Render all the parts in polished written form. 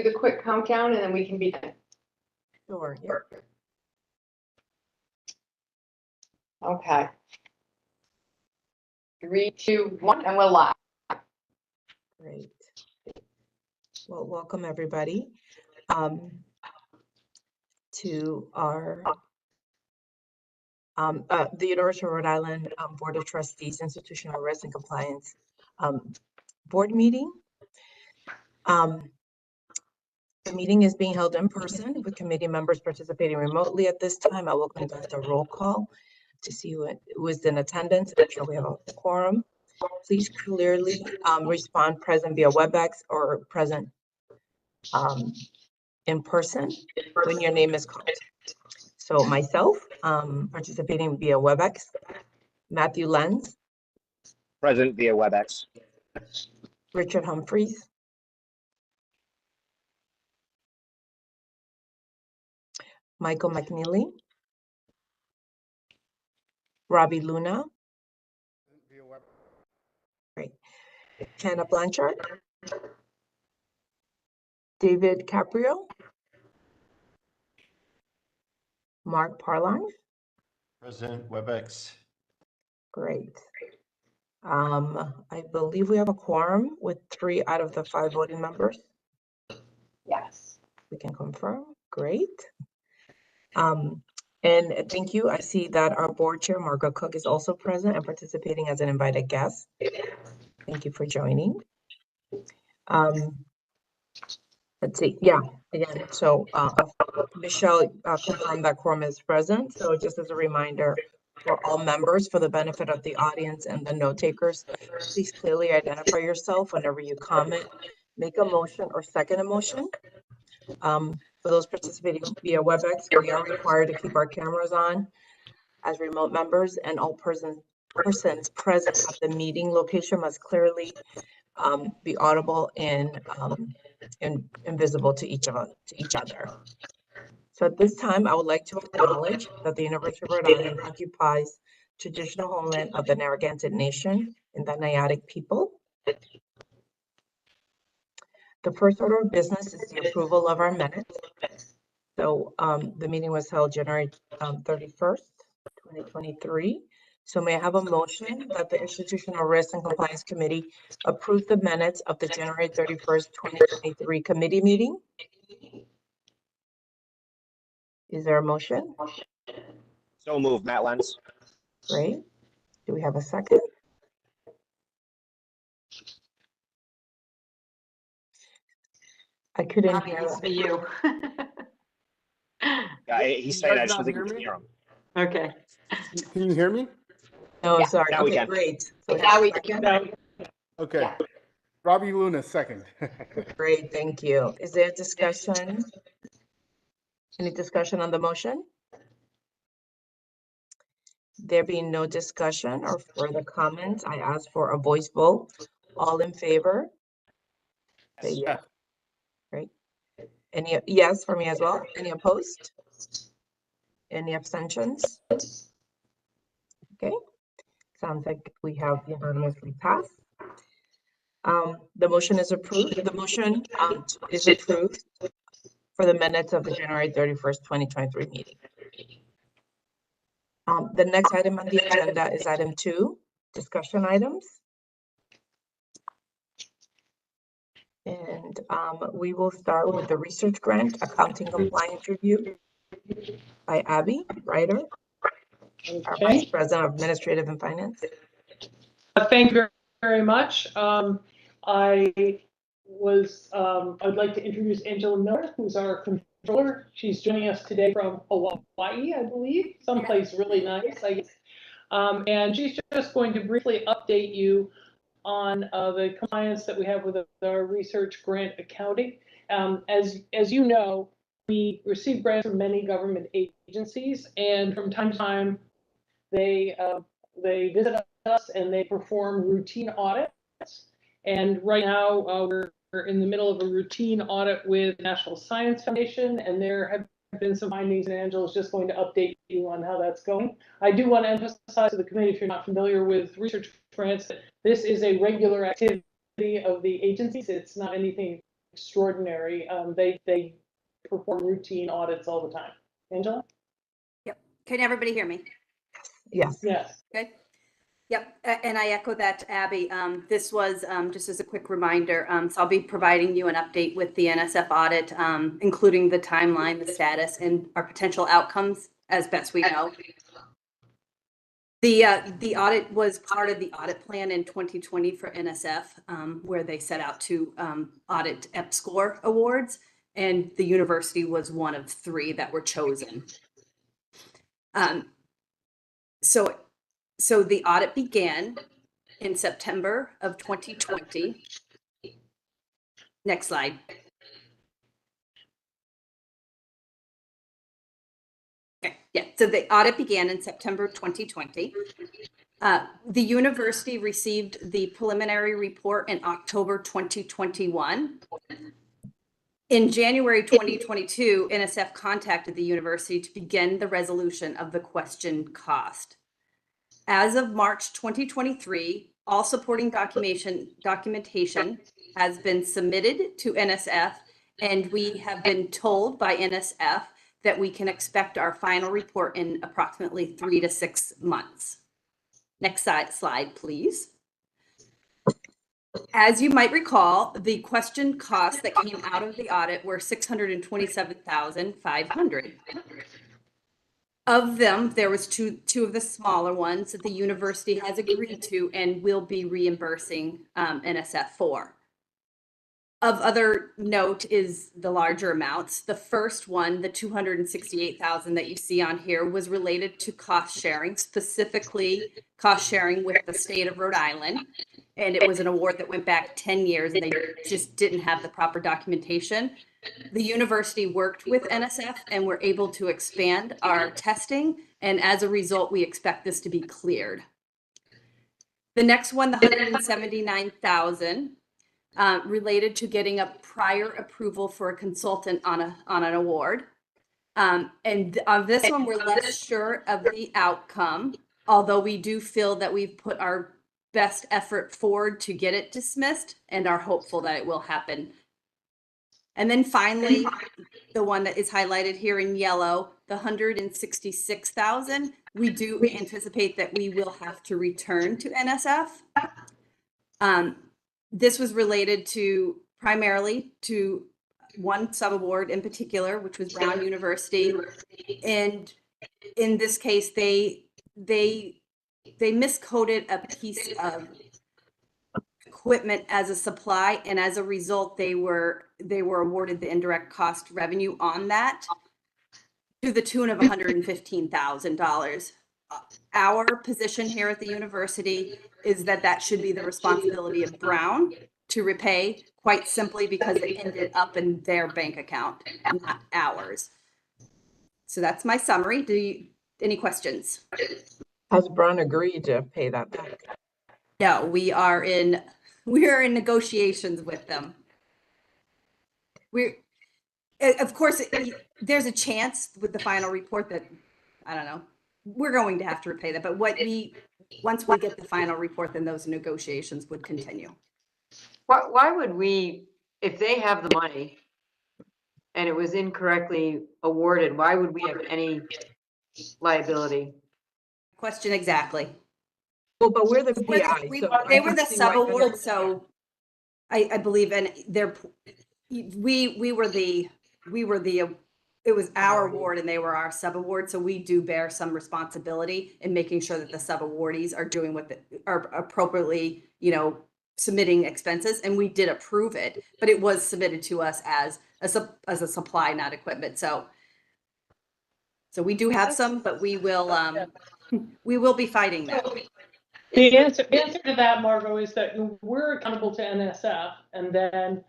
the quick countdown and then we can be done. Sure. Yeah. Okay. 3, 2, 1, and we're live. Great. Well, welcome everybody to our the University of Rhode Island Board of Trustees Institutional Risk and Compliance board meeting. The meeting is being held in person with committee members participating remotely at this time. I will conduct a roll call to see who is in attendance. I'm sure we have a quorum. Please clearly respond present via WebEx or present in person when your name is called. So myself, participating via WebEx, Matthew Lenz, Present via WebEx. Richard Humphreys, Michael McNeely, Robbie Luna, great, Hannah Blanchard, David Caprio, Mark Parline. Present WebEx. Great. I believe we have a quorum with 3 out of the 5 voting members. Yes. We can confirm. Great. And thank you. I see that our board chair, Margaret Cook, is also present and participating as an invited guest. Thank you for joining. Let's see. Yeah, again, so Michelle confirmed that quorum is present. So just as a reminder for all members, for the benefit of the audience and the note takers, please clearly identify yourself whenever you comment, make a motion or second a motion. For those participating via WebEx, we are required to keep our cameras on as remote members, and all persons present at the meeting location must clearly be audible and visible to each other. So at this time, I would like to acknowledge that the University of Rhode Island occupies traditional homeland of the Narragansett Nation and the Nayatic people. The first order of business is the approval of our minutes. So the meeting was held January 31st, 2023. So may I have a motion that the Institutional Risk and Compliance Committee approve the minutes of the January 31st, 2023 committee meeting? Is there a motion? So moved, Matt Lenz. Great. Do we have a second? I couldn't hear. It's for you. Yeah, he's saying I just don't think we can hear him. Okay. Can you hear me? No, Yeah, sorry. now we Okay, can. great. So Now we second? can. Okay. Yeah. Robbie Luna, second. Great, thank you. Is there discussion? Any discussion on the motion? There being no discussion or further comments, I ask for a voice vote. All in favor? Say yes. Great. Any yes for me as well? Any opposed? Any abstentions? Okay. Sounds like we have unanimously passed. The motion is approved. The motion is approved for the minutes of the January 31st, 2023 meeting. The next item on the agenda is item 2, discussion items. And we will start with the research grant accounting compliance review by Abby Ryder, our Vice President of Administrative and Finance. Thank you very much. I'd like to introduce Angela Miller, who's our controller. She's joining us today from Hawaii, I believe, someplace really nice, I guess. And she's just going to briefly update you on the compliance that we have with our research grant accounting. As you know, we receive grants from many government agencies, and from time to time, they visit us and they perform routine audits. And right now, we're in the middle of a routine audit with the National Science Foundation, and there have been some findings, and Angela's just going to update you on how that's going. I do want to emphasize to the committee, if you're not familiar with research grants, that this is a regular activity of the agencies. It's not anything extraordinary. They perform routine audits all the time. Angela? Can everybody hear me? Yes. Yes. Good. Yep, and I echo that to Abby. This was just as a quick reminder. So I'll be providing you an update with the NSF audit, including the timeline, the status, and our potential outcomes as best we know. The audit was part of the audit plan in 2020 for NSF, where they set out to audit EPSCoR awards, and the university was one of 3 that were chosen. So the audit began in September of 2020. Next slide. Okay, yeah, so the audit began in September 2020. The university received the preliminary report in October 2021. In January 2022, NSF contacted the university to begin the resolution of the question cost. As of March 2023, all supporting documentation has been submitted to NSF, and we have been told by NSF that we can expect our final report in approximately 3 to 6 months. Next slide, please. As you might recall, the question costs that came out of the audit were $627,500. Of them, there was two of the smaller ones that the university has agreed to and will be reimbursing NSF for. Of other note is the larger amounts. The first one, the $268,000 that you see on here, was related to cost sharing, specifically cost sharing with the state of Rhode Island. And it was an award that went back 10 years and they just didn't have the proper documentation. The university worked with NSF and were able to expand our testing. And as a result, we expect this to be cleared. The next one, the $179,000, related to getting a prior approval for a consultant on an award. And on this one, we're less sure of the outcome, although we do feel that we've put our best effort forward to get it dismissed and are hopeful that it will happen. And then finally, the one that is highlighted here in yellow, the $166,000, we do anticipate that we will have to return to NSF. This was related to primarily to one subaward in particular, which was Brown University. And in this case, they miscoded a piece of equipment as a supply, and as a result, they were awarded the indirect cost revenue on that to the tune of $115,000. Our position here at the university is that that should be the responsibility of Brown to repay, quite simply because it ended up in their bank account, not ours. So that's my summary. Any questions? Has Brown agreed to pay that back? No, we are in negotiations with them. Of course, there's a chance with the final report that, I don't know, we're going to have to repay that. But once we get the final report, then those negotiations would continue. Why would we, if they have the money and it was incorrectly awarded, why would we have any liability? Question exactly. Well, but we're the PI. They were the sub-award, so I believe, and it was our award and they were our sub-award, so we do bear some responsibility in making sure that the sub-awardees are doing are appropriately, submitting expenses, and we did approve it, but it was submitted to us as a supply, not equipment. So we do have some, but we will be fighting that. The answer to that, Margot, is that we're accountable to NSF, and then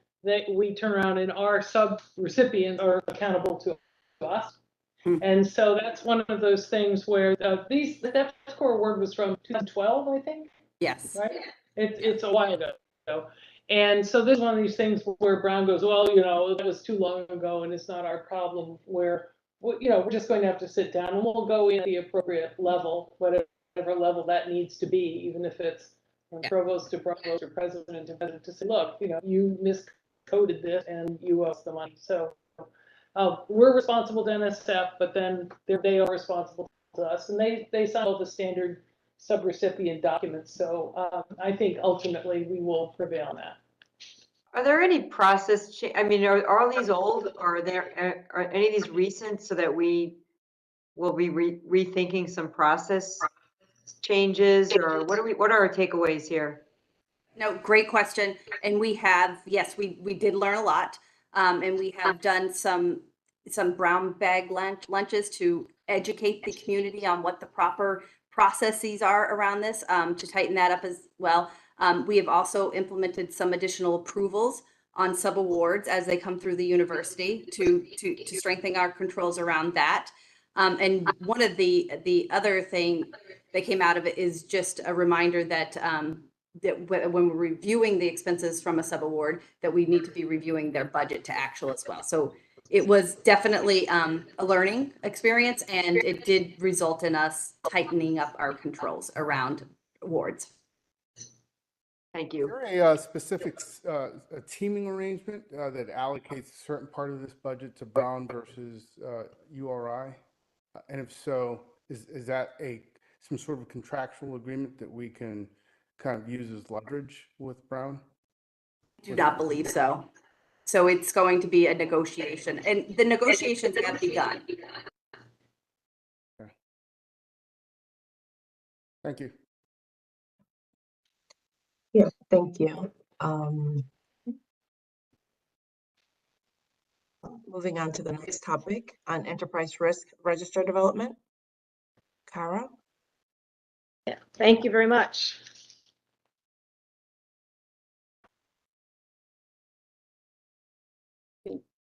we turn around and our sub-recipients are accountable to us. And so that's one of those things where that EPSCoR award was from 2012, I think. Yes. Right? It's a while ago. And so this is one of these things where Brown goes, well, that was too long ago and it's not our problem, where, we're just going to have to sit down and we'll go in at the appropriate level, whatever level that needs to be, even if it's from provost to provost or president to president, to say, look, you coded this and you owe us the money. So we're responsible to NSF, but then they are responsible to us, and they sign all the standard subrecipient documents. So I think ultimately we will prevail on that. Are there any process I mean, are all these old, or are any of these recent, so that we will be rethinking some process changes, or what are our takeaways here? No, great question. And we have, yes, we did learn a lot. And we have done some brown bag lunches to educate the community on what the proper processes are around this, to tighten that up as well. We have also implemented some additional approvals on subawards as they come through the university to strengthen our controls around that. And one of the other thing that came out of it is just a reminder that when we're reviewing the expenses from a subaward, that we need to be reviewing their budget to actual as well. So it was definitely a learning experience, and it did result in us tightening up our controls around awards. Thank Is you. there a specific a teaming arrangement that allocates a certain part of this budget to Brown versus URI? And if so, is that some sort of contractual agreement that we can kind of use as leverage with Brown? Do not believe so. So it's going to be a negotiation, and the negotiations have begun. Okay. Thank you. Yeah, thank you. Moving on to the next topic on enterprise risk register development. Kara? Yeah, thank you very much.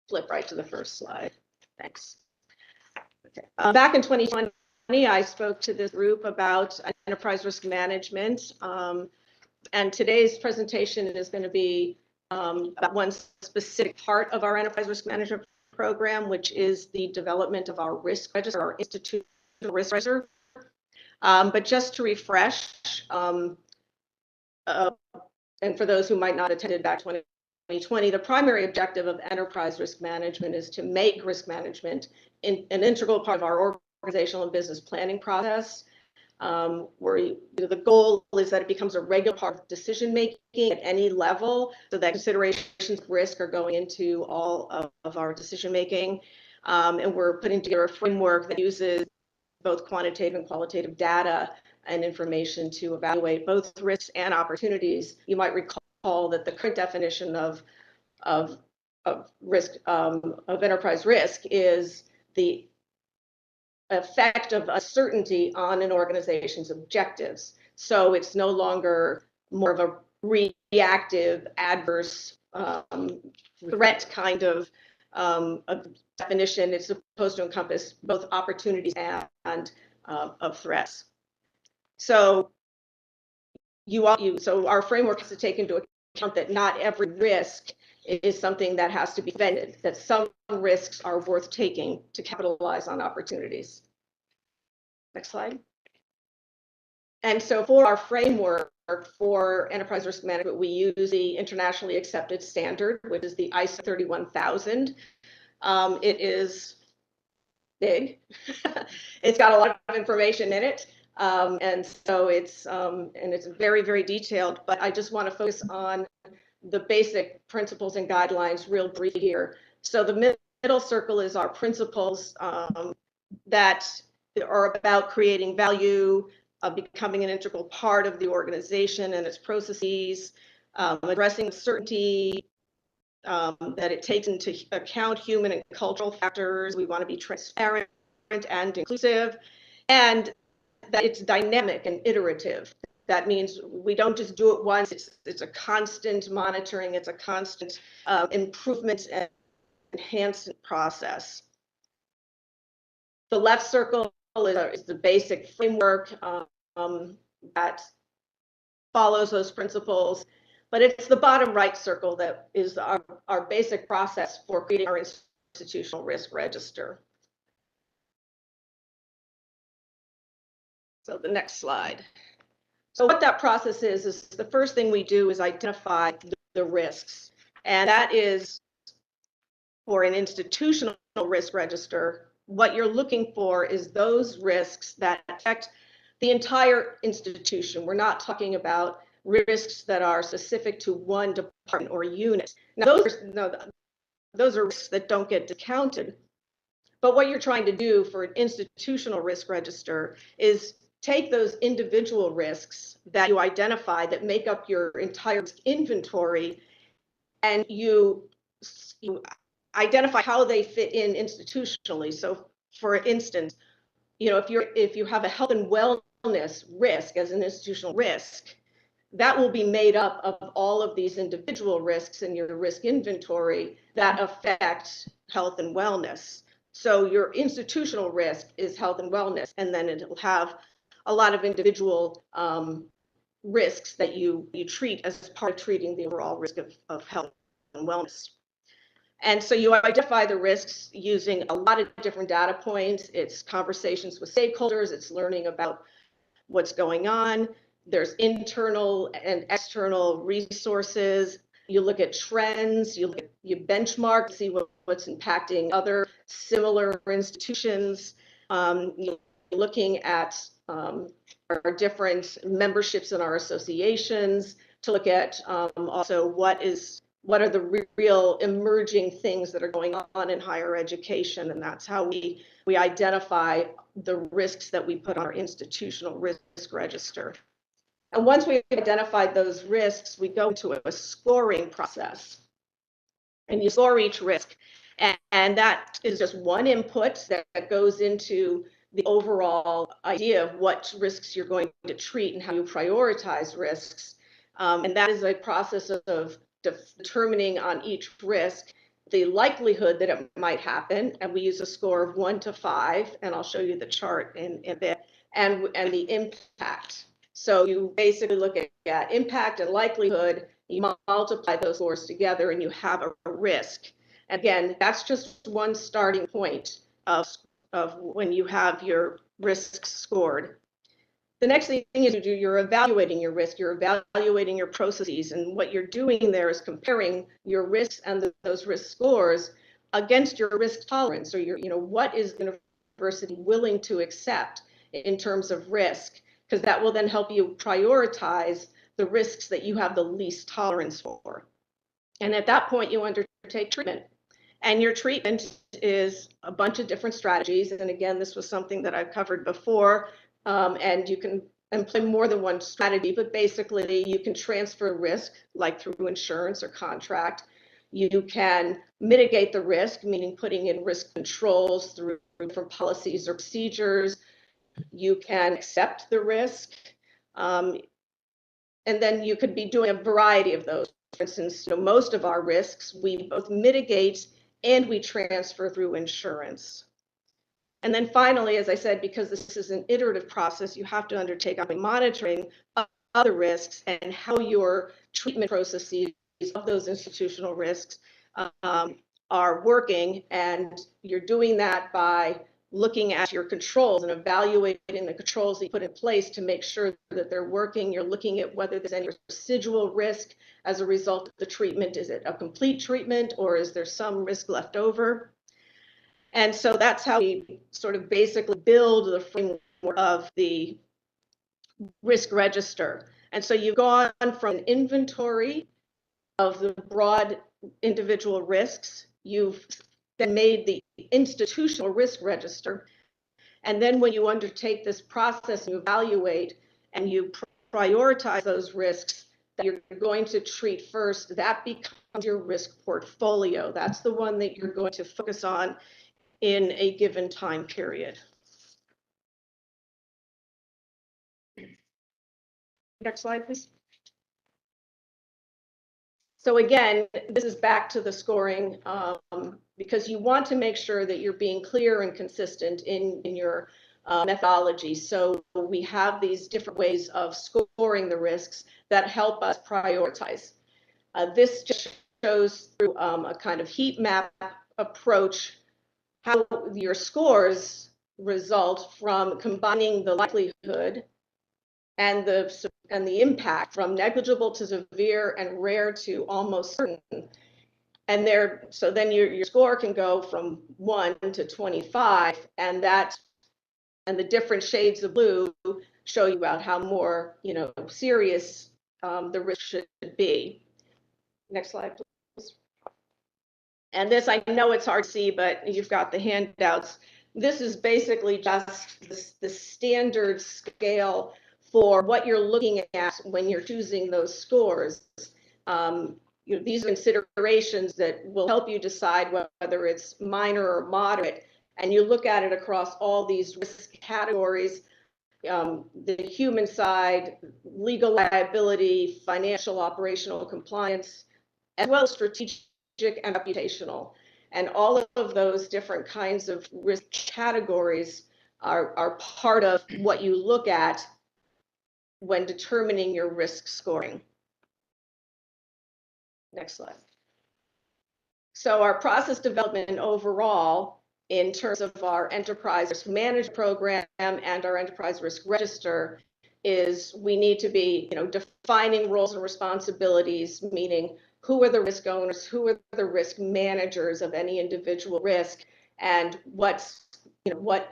Flip right to the first slide. Thanks. Okay. Back in 2020, I spoke to this group about enterprise risk management. And today's presentation is going to be about one specific part of our enterprise risk management program, which is the development of our risk register, our institutional risk register. But just to refresh, and for those who might not have attended back 2020, the primary objective of enterprise risk management is to make risk management an integral part of our organizational and business planning process, where the goal is that it becomes a regular part of decision making at any level, so that considerations of risk are going into all of our decision making. And we're putting together a framework that uses both quantitative and qualitative data and information to evaluate both risks and opportunities. You might recall that the current definition of risk, of enterprise risk, is the effect of uncertainty on an organization's objectives. So it's no longer more of a reactive, adverse threat kind of definition. It's supposed to encompass both opportunities and of threats. So so our framework has to take into account that not every risk is something that has to be defended, that some risks are worth taking to capitalize on opportunities. Next slide. And so for our framework for enterprise risk management, we use the internationally accepted standard, which is the ISO 31000. It is big. It's got a lot of information in it. And so it's very, very detailed, but I just want to focus on the basic principles and guidelines real brief here. So the middle circle is our principles that are about creating value, becoming an integral part of the organization and its processes, addressing uncertainty, that it takes into account human and cultural factors. We want to be transparent and inclusive, and that it's dynamic and iterative. That means we don't just do it once. It's a constant monitoring. It's a constant improvement and enhancement process. The left circle is the basic framework that follows those principles, but it's the bottom right circle that is our basic process for creating our institutional risk register. So the next slide. So what that process is the first thing we do is identify the risks. And that is for an institutional risk register. What you're looking for is those risks that affect the entire institution. We're not talking about risks that are specific to one department or unit. Now, those are risks that don't get discounted. But what you're trying to do for an institutional risk register is take those individual risks that you identify that make up your entire inventory, and you identify how they fit in institutionally. So for instance, if you have a health and wellness risk as an institutional risk, that will be made up of all of these individual risks in your risk inventory that affect health and wellness. So your institutional risk is health and wellness, and then it'll have a lot of individual risks that you treat as part of treating the overall risk of health and wellness. And so you identify the risks using a lot of different data points. It's conversations with stakeholders, it's learning about what's going on. There's internal and external resources. You look at trends, you benchmark, see what's impacting other similar institutions. You're looking at our different memberships in our associations to look at also what are the real emerging things that are going on in higher education, and that's how we identify the risks that we put on our institutional risk register. And once we've identified those risks, we go into a scoring process, and you score each risk, and that is just one input that goes into the overall idea of what risks you're going to treat and how you prioritize risks. And that is a process of determining on each risk the likelihood that it might happen, and we use a score of 1 to 5, and I'll show you the chart in a bit, and the impact. So you basically look at impact and likelihood, you multiply those scores together, and you have a risk. Again, that's just one starting point of when you have your risks scored. The next thing is you're evaluating your risk, you're evaluating your processes, and what you're doing there is comparing your risks and those risk scores against your risk tolerance, or what is the university willing to accept in terms of risk, because that will then help you prioritize the risks that you have the least tolerance for. And at that point, you undertake treatment. And your treatment is a bunch of different strategies. And again, this was something that I've covered before. And you can employ more than one strategy, but basically you can transfer risk, like through insurance or contract. You can mitigate the risk, meaning putting in risk controls through different policies or procedures. You can accept the risk. And then you could be doing a variety of those. For instance, most of our risks, we both mitigate and we transfer through insurance. And then finally, as I said, because this is an iterative process, you have to undertake monitoring of other risks and how your treatment processes of those institutional risks are working. And you're doing that by looking at your controls and evaluating the controls that you put in place to make sure that they're working. You're looking at whether there's any residual risk as a result of the treatment. Is it a complete treatment, or is there some risk left over? And so that's how we sort of basically build the framework of the risk register. And so you've gone from an inventory of the broad individual risks. You've then made the institutional risk register. And then when you undertake this process, you evaluate and you prioritize those risks that you're going to treat first, that becomes your risk portfolio. That's the one that you're going to focus on in a given time period. Next slide, please. So again, this is back to the scoring, because you want to make sure that you're being clear and consistent in your methodology. So we have these different ways of scoring the risks that help us prioritize. This just shows through a kind of heat map approach how your scores result from combining the likelihood and the impact from negligible to severe and rare to almost certain. And so then your score can go from 1 to 25, and the different shades of blue show you about how more, serious the risk should be. Next slide, please. And this, I know it's hard to see, but you've got the handouts. This is basically just the standard scale for what you're looking at when you're choosing those scores. These are considerations that will help you decide whether it's minor or moderate. And you look at it across all these risk categories, the human side, legal liability, financial operational compliance, as well as strategic and reputational. And all of those different kinds of risk categories are part of what you look at when determining your risk scoring. Next slide. So our process development overall, in terms of our enterprise risk management program and our enterprise risk register, is we need to be, defining roles and responsibilities, meaning who are the risk owners, who are the risk managers of any individual risk, and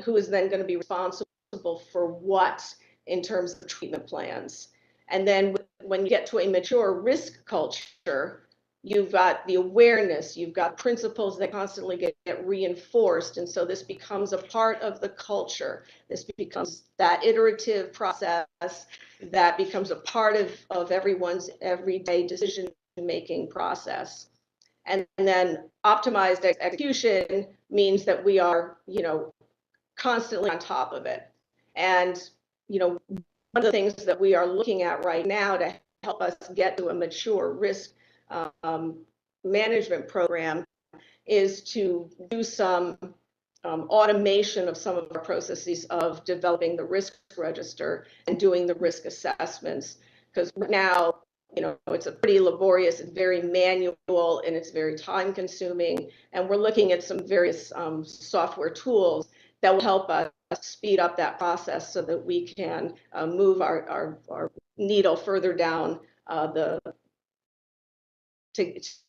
who is then going to be responsible for what in terms of treatment plans. And then when you get to a mature risk culture, you've got the awareness, you've got principles that constantly get reinforced. And so this becomes a part of the culture. This becomes that iterative process that becomes a part of everyone's everyday decision-making process. And then optimized execution means that we are, constantly on top of it. And, one of the things that we are looking at right now to help us get to a mature risk management program is to do some automation of some of our processes of developing the risk register and doing the risk assessments. Because now, it's a pretty laborious and very manual, and it's very time consuming. And we're looking at some various software tools that will help us speed up that process so that we can move our needle further down to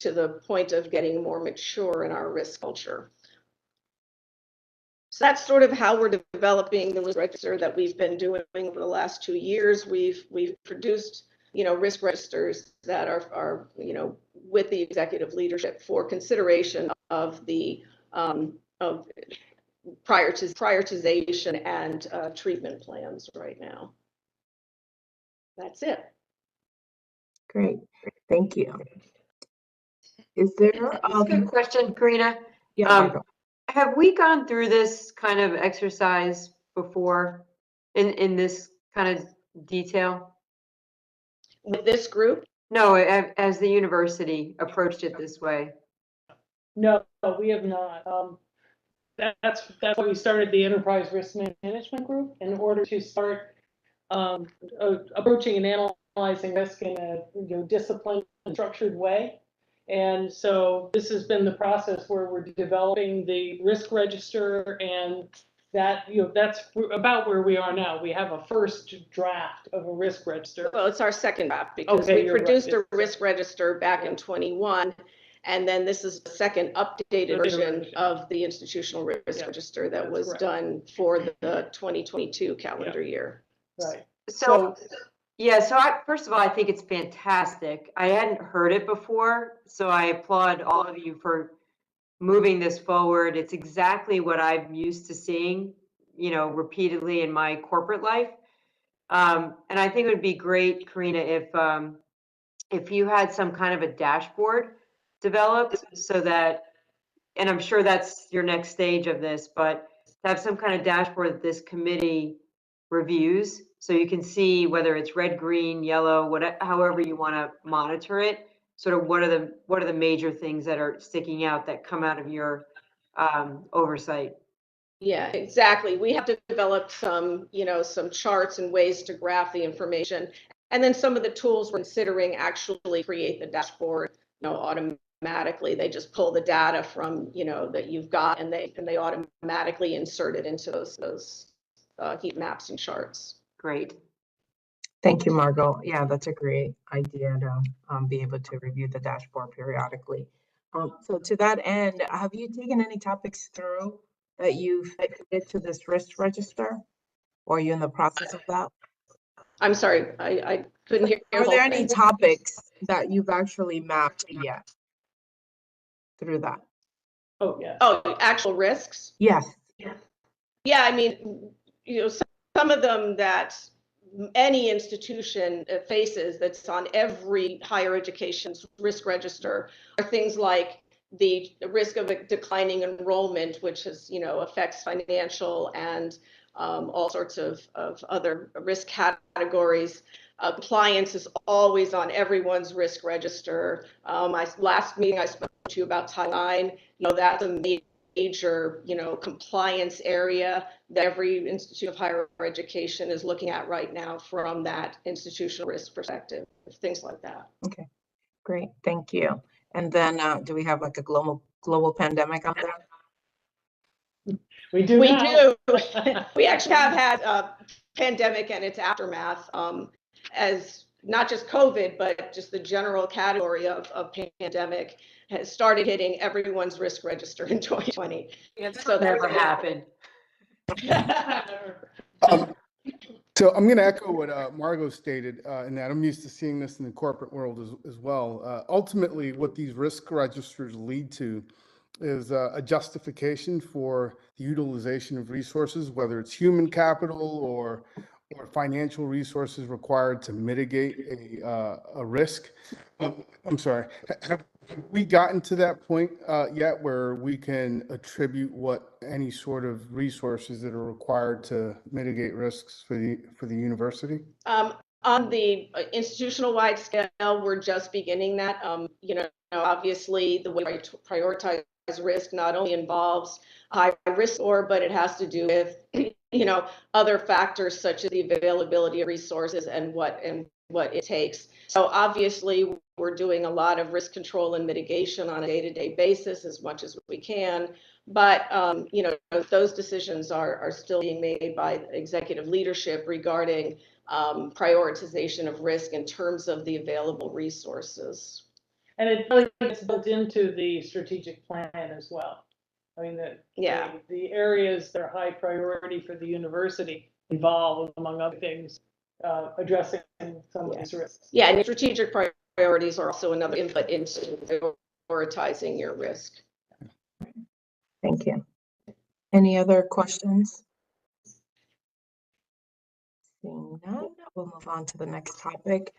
the point of getting more mature in our risk culture. So that's sort of how we're developing the risk register that we've been doing over the last 2 years. We've produced, risk registers that are with the executive leadership for consideration of the of prioritization and treatment plans right now. That's it. Great, thank you. Is there That's a good question, Karina. Yeah, Margo. Have we gone through this kind of exercise before in this kind of detail? With this group? No, as the university approached it this way. No, we have not. That's why we started the enterprise risk management group, in order to start approaching and analyzing risk in a disciplined and structured way. And so this has been the process where we're developing the risk register, and that that's about where we are now. We have a first draft of a risk register. Well, it's our second draft, because we produced a risk register back in 21. And then this is the second updated version of the institutional risk register that was done for the 2022 calendar year. Right. So first of all, I think it's fantastic. I hadn't heard it before, so I applaud all of you for moving this forward. It's exactly what I'm used to seeing, repeatedly in my corporate life. And I think it would be great, Karina, if you had some kind of a dashboard developed so that, and I'm sure that's your next stage of this, but to have some kind of dashboard that this committee reviews, so you can see whether it's red, green, yellow, however you want to monitor it. Sort of what are the major things that are sticking out that come out of your oversight? Yeah, exactly. We have to develop some charts and ways to graph the information, and then some of the tools we're considering actually create the dashboard, automatically. They just pull the data from that you've got, and they automatically insert it into those heat maps and charts. Great. Thank you, Margo. Yeah, that's a great idea to be able to review the dashboard periodically. So to that end, have you taken any topics through that you've added to this risk register? Or are you in the process of that? I'm sorry, I couldn't hear. Are the there whole any thing. topics that you've actually mapped yet through that? Oh, yeah. Oh, actual risks? Yes. Yeah, I mean, some of them that any institution faces that's on every higher education's risk register are things like the risk of a declining enrollment, which has, affects financial and all sorts of other risk categories. Compliance is always on everyone's risk register. Last meeting I spoke to you about Title IX, that's a major, compliance area that every institute of higher education is looking at right now from that institutional risk perspective, things like that. Okay, great, thank you. And then do we have like a global pandemic out there? We do We now. do. We actually have had a pandemic and its aftermath as not just COVID, but just the general category of pandemic has started hitting everyone's risk register in 2020. So that never happened. So I'm going to echo what Margot stated in that I'm used to seeing this in the corporate world as well. Ultimately, what these risk registers lead to is a justification for the utilization of resources, whether it's human capital or financial resources required to mitigate a risk. I'm sorry. Have we gotten to that point yet where we can attribute what any sort of resources that are required to mitigate risks for the university? On the institutional wide scale, we're just beginning that. Obviously, the way to prioritize risk not only involves high risk score, but it has to do with other factors such as the availability of resources and what it takes. So obviously, we're doing a lot of risk control and mitigation on a day-to-day basis as much as we can. But those decisions are still being made by executive leadership regarding prioritization of risk in terms of the available resources. And it really gets built into the strategic plan as well. I mean, the areas that are high priority for the university involve, among other things, addressing some of these risks. Yeah, and strategic priorities are also another input into prioritizing your risk. Thank you. Any other questions? Seeing none, we'll move on to the next topic,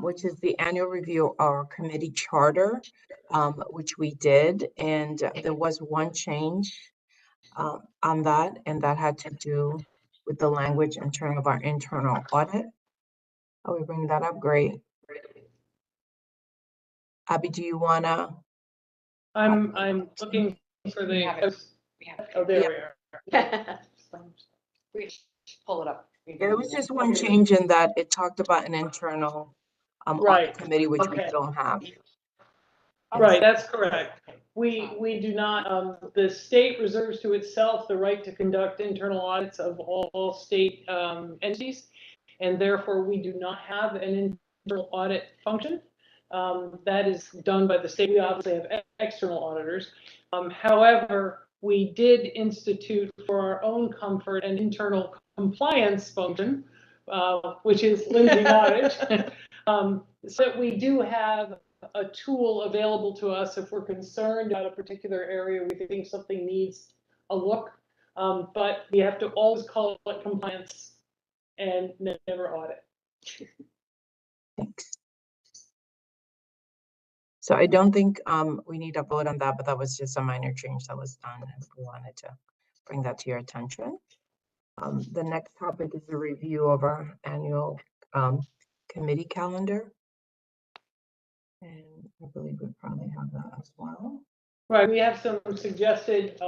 which is the annual review of our committee charter, which we did, and there was one change on that, and that had to do with the language in terms of our internal audit. Are we bringing that up? Great. Abby, do you wanna? I'm looking for the. Oh, there we are. We pull it up. There was just one change in that it talked about an internal Right. audit committee, which we Okay. don't have. Right, that's correct. We do not, the state reserves to itself the right to conduct internal audits of all state entities, and therefore we do not have an internal audit function. That is done by the state. We obviously have external auditors. However, we did institute for our own comfort an internal compliance function, which is Lindsay Nottage. So that we do have a tool available to us if we're concerned about a particular area, we think something needs a look, but we have to always call it compliance and never audit. Thanks. So I don't think we need a vote on that, but that was just a minor change that was done, and we wanted to bring that to your attention. The next topic is a review of our annual committee calendar. And I believe we probably have that as well. Right, we have some suggested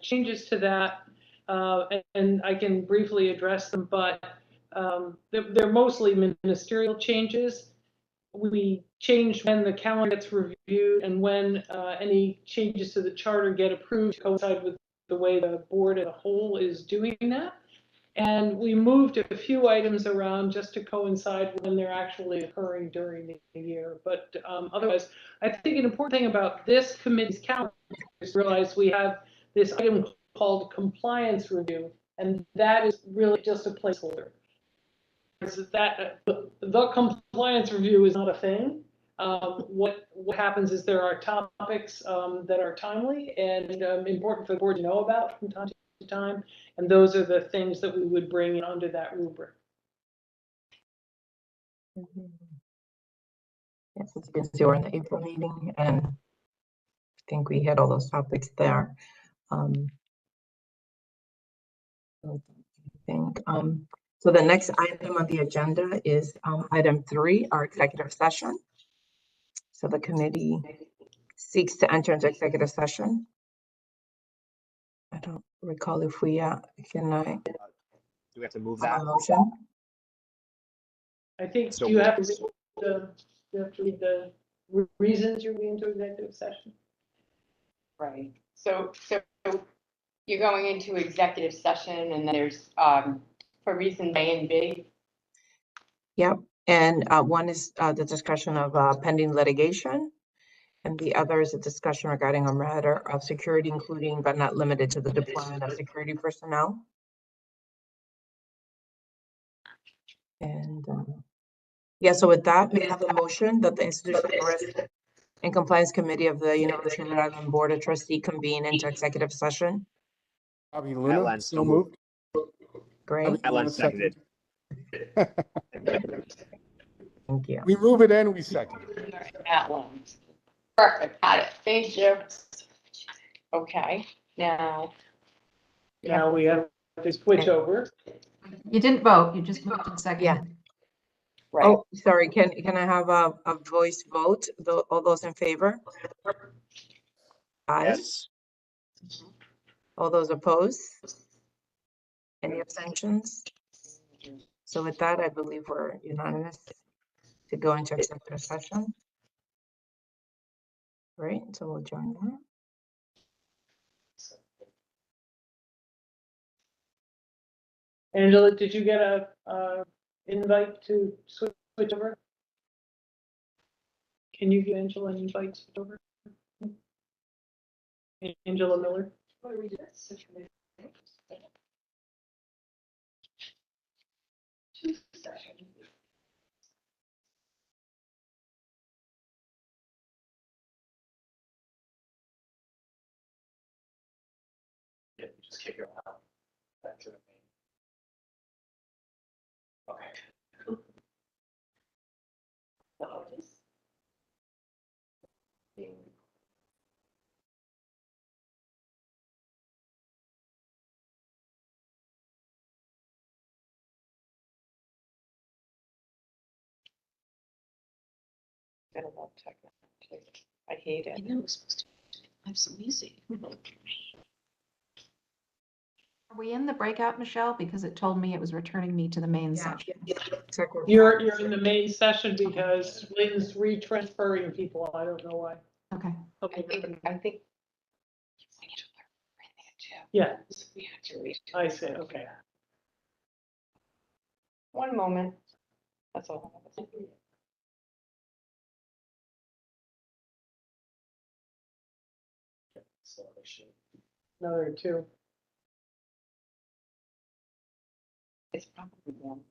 changes to that, and I can briefly address them, but they're mostly ministerial changes. We change when the calendar gets reviewed and when any changes to the charter get approved to coincide with the way the board as a whole is doing that. And we moved a few items around just to coincide when they're actually occurring during the year. But otherwise, I think an important thing about this committee's calendar is realize we have this item called compliance review, and that is really just a placeholder. That the compliance review is not a thing. What happens is there are topics that are timely and important for the board to know about from time to time, and those are the things that we would bring in under that rubric. Yes, it's been zero in the April meeting, and I think we had all those topics there. So the next item on the agenda is item 3, our executive session. So the committee seeks to enter into executive session. I don't recall if we can I Do we have to move have that? a motion? I think So you have to read the reasons you're being to executive session. Right. So you're going into executive session and then there's, for reasons A and B. Yep. And one is the discussion of pending litigation. And the other is a discussion regarding a matter of security, including but not limited to the deployment of security personnel. And yeah, so with that, we have a motion that the Institutional Risk and Compliance Committee of the University of Rhode Island Board of Trustees convene into executive session. Bobby Matt Luna, Lentz, so moved. Great, Bobby Matt Luna, Lentz seconded. thank you. We move it and we second. That one. Perfect, got it, thank you. Okay, now, Now we have to switch over. You didn't vote, you just moved and seconded. Yeah. right, Oh, sorry, can I have a voice vote? All those in favor? Aye. Yes. All those opposed? Any abstentions? So with that, I believe we're unanimous to go into executive session. Great, so we'll join that. Angela, did you get a invite to switch over? Can you give Angela an invite to switch over? Angela Miller? Yeah, just kick her out. That's it. Okay. I love technology, I hate it. know it's supposed to have some music. Are we in the breakout, Michelle? Because it told me it was returning me to the main Yeah. section. Looks like we're You're in the main session because Lynn's retransferring people. I don't know why. Okay. I think. Yeah, We have to read. I see. Okay. One moment, that's all. Another two. It's probably one.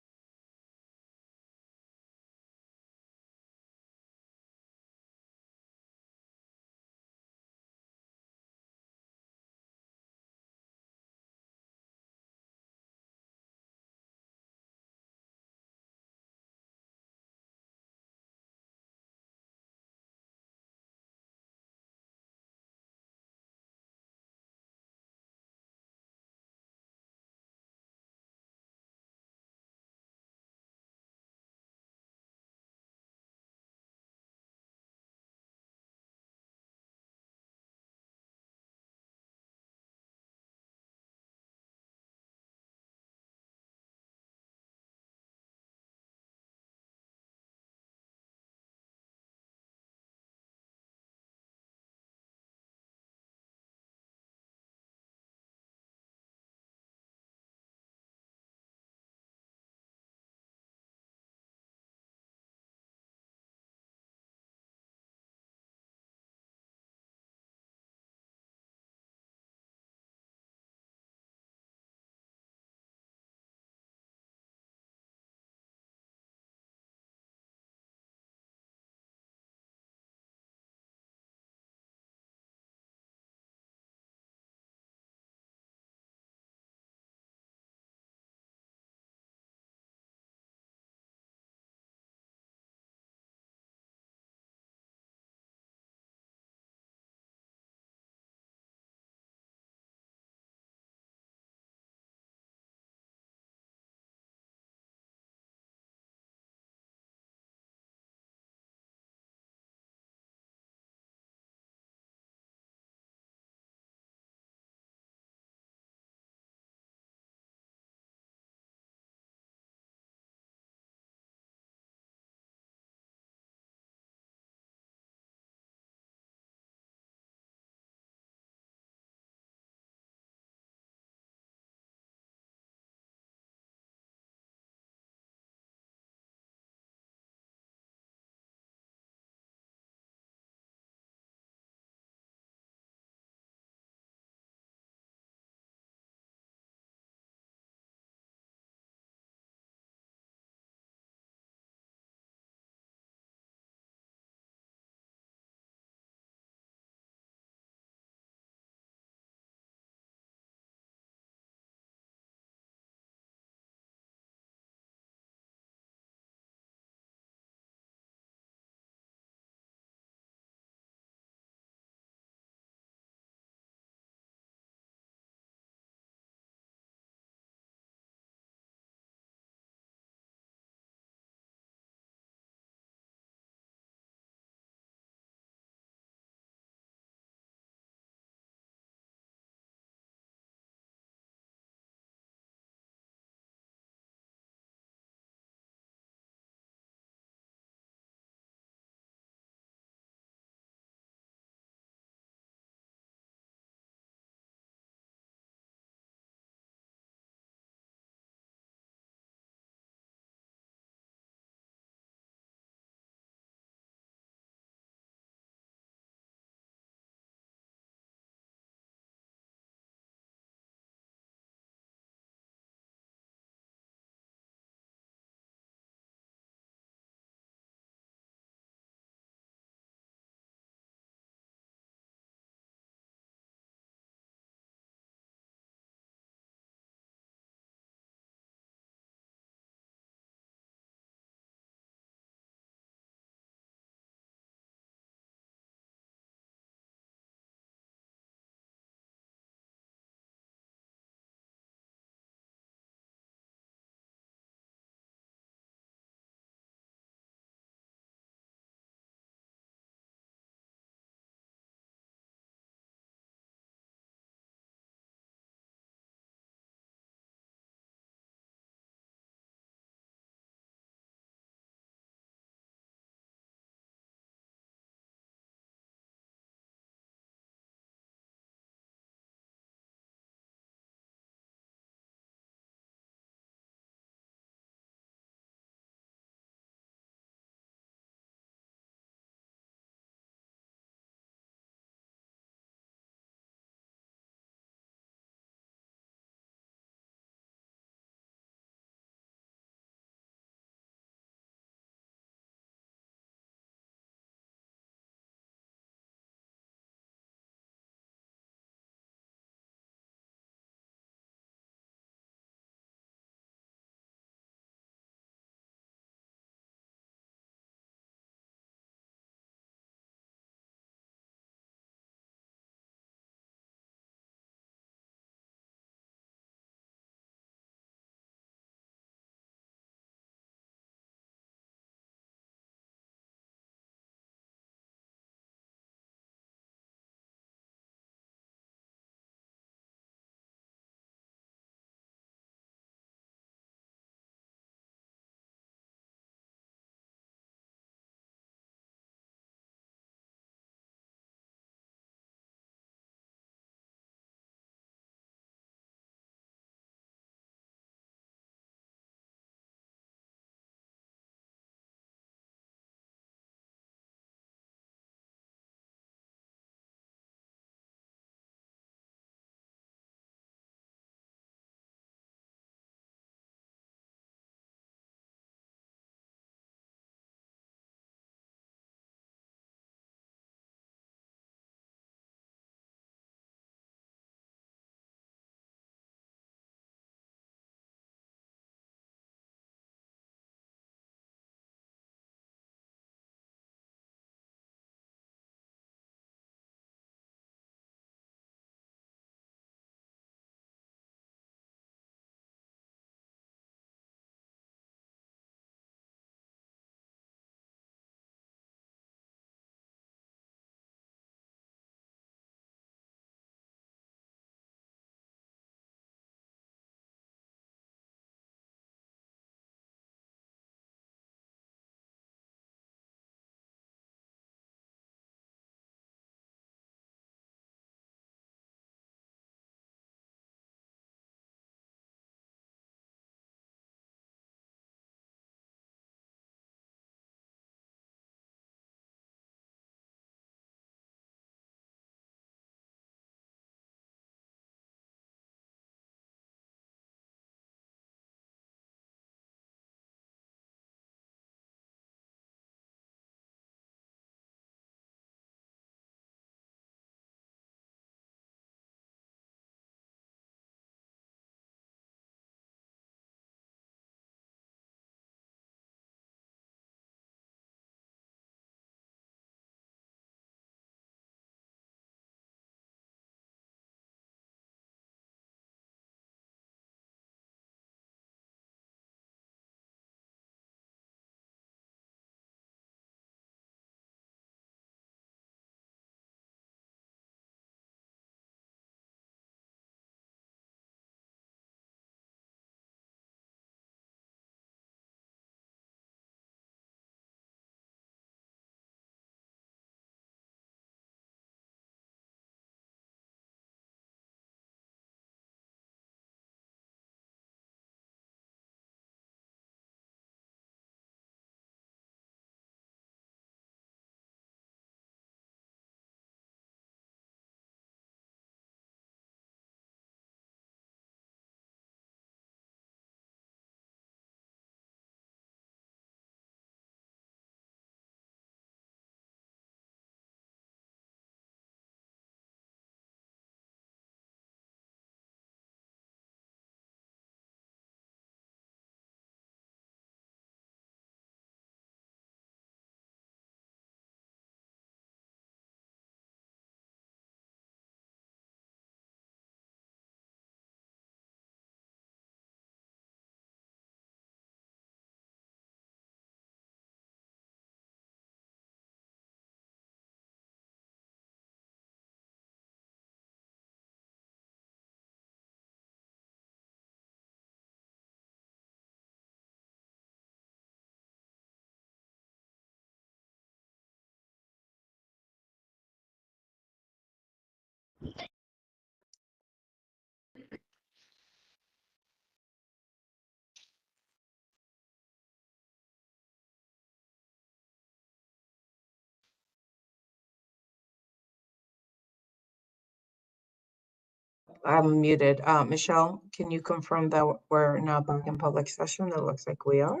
I'm muted. Michelle, can you confirm that we're now back in public session? It looks like we are.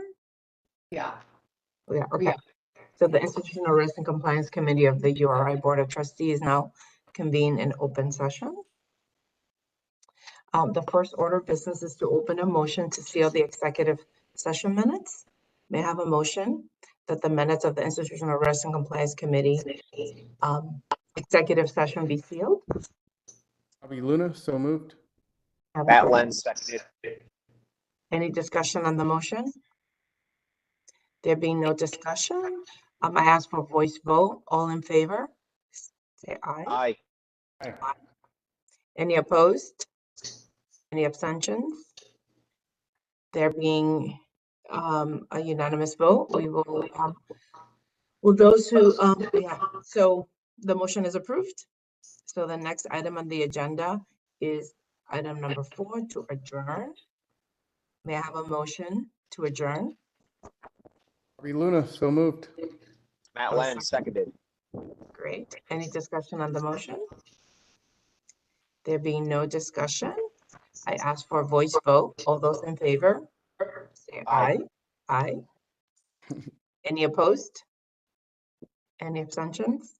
Yeah. Yeah, okay. So the Institutional Risk and Compliance Committee of the URI Board of Trustees now convene in open session. The first order of business is to open a motion to seal the executive session minutes. May I have a motion that the minutes of the Institutional Risk and Compliance Committee executive session be sealed? Bobby Luna, so moved. Have a Matt second. Lenz, seconded. Any discussion on the motion? There being no discussion, I ask for voice vote. All in favor? Say aye. Aye. Aye. Any opposed? Any abstentions? There being a unanimous vote, we will those who, yeah, so the motion is approved. So the next item on the agenda is item number 4, to adjourn. May I have a motion to adjourn? Bobby Luna, so moved. Matt Lenz, seconded. Great. Any discussion on the motion? There being no discussion, I ask for a voice vote. All those in favor, say aye. Aye. Aye. Any opposed? Any abstentions?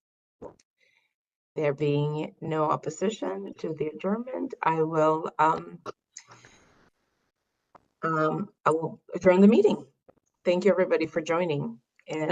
There being no opposition to the adjournment, I will adjourn the meeting. Thank you, everybody, for joining. And